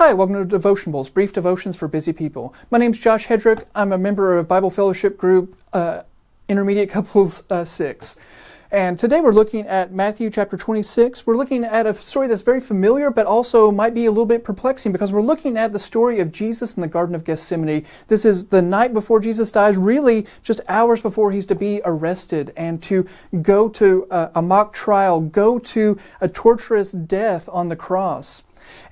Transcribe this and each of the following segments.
Hi, welcome to Devotionables, brief devotions for busy people. My name's Josh Headrick. I'm a member of Bible Fellowship Group, Intermediate Couples 6. And today we're looking at Matthew chapter 26. We're looking at a story that's very familiar, but also might be a little bit perplexing because we're looking at the story of Jesus in the Garden of Gethsemane. This is the night before Jesus dies, really just hours before he's to be arrested and to go to a mock trial, go to a torturous death on the cross.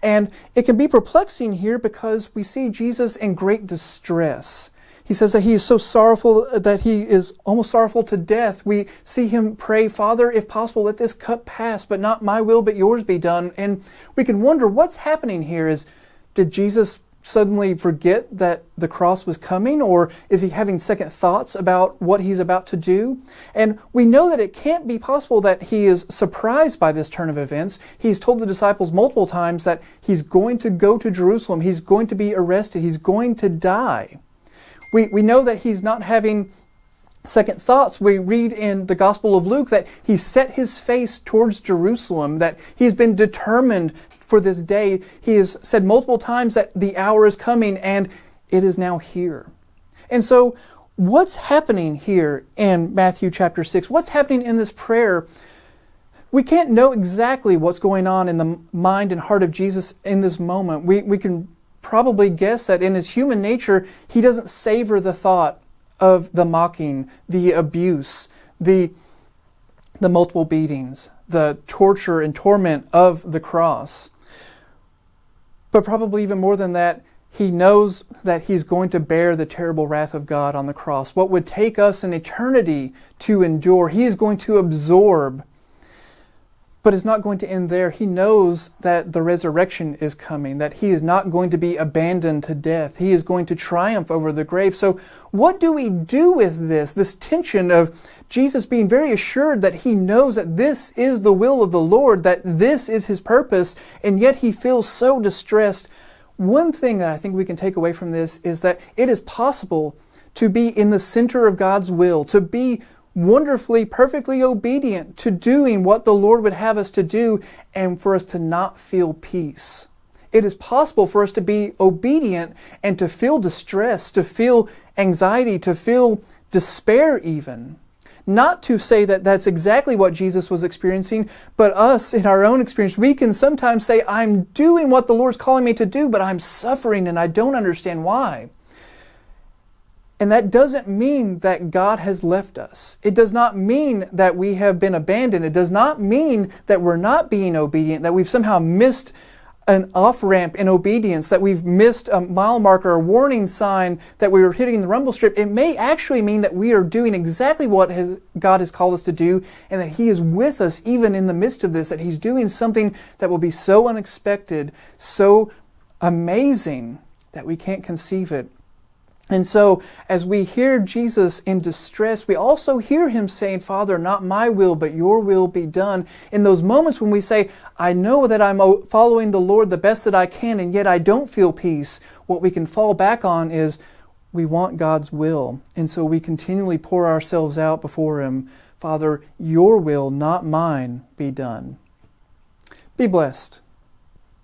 And it can be perplexing here because we see Jesus in great distress. He says that he is so sorrowful that he is almost sorrowful to death. We see him pray, "Father, if possible, let this cup pass, but not my will, but yours be done." And we can wonder what's happening here. Did Jesus suddenly forget that the cross was coming, or is he having second thoughts about what he's about to do? And we know that it can't be possible that he is surprised by this turn of events. He's told the disciples multiple times that he's going to go to Jerusalem, he's going to be arrested, he's going to die. We know that he's not having second thoughts. We read in the Gospel of Luke that he set his face towards Jerusalem, that he's been determined for this day. He has said multiple times that the hour is coming and it is now here. And so what's happening here in Matthew chapter 6? What's happening in this prayer? We can't know exactly what's going on in the mind and heart of Jesus in this moment. We can probably guess that in his human nature, he doesn't savor the thought of the mocking, the abuse, the multiple beatings, the torture and torment of the cross. But probably even more than that, he knows that he's going to bear the terrible wrath of God on the cross. What would take us an eternity to endure, he is going to absorb. But it's not going to end there. He knows that the resurrection is coming, that he is not going to be abandoned to death. He is going to triumph over the grave. So what do we do with this tension of Jesus being very assured that he knows that this is the will of the Lord, that this is his purpose, and yet he feels so distressed? One thing that I think we can take away from this is that it is possible to be in the center of God's will, to be wonderfully, perfectly obedient to doing what the Lord would have us to do, and for us to not feel peace. It is possible for us to be obedient and to feel distress, to feel anxiety, to feel despair even. Not to say that that's exactly what Jesus was experiencing, but us in our own experience, we can sometimes say, I'm doing what the Lord's calling me to do, but I'm suffering and I don't understand why. And that doesn't mean that God has left us. It does not mean that we have been abandoned. It does not mean that we're not being obedient, that we've somehow missed an off-ramp in obedience, that we've missed a mile marker or warning sign, that we were hitting the rumble strip. It may actually mean that we are doing exactly what God has called us to do, and that he is with us even in the midst of this, that he's doing something that will be so unexpected, so amazing, that we can't conceive it. And so, as we hear Jesus in distress, we also hear him saying, "Father, not my will, but your will be done." In those moments when we say, I know that I'm following the Lord the best that I can, and yet I don't feel peace, what we can fall back on is we want God's will. And so we continually pour ourselves out before him. "Father, your will, not mine, be done." Be blessed.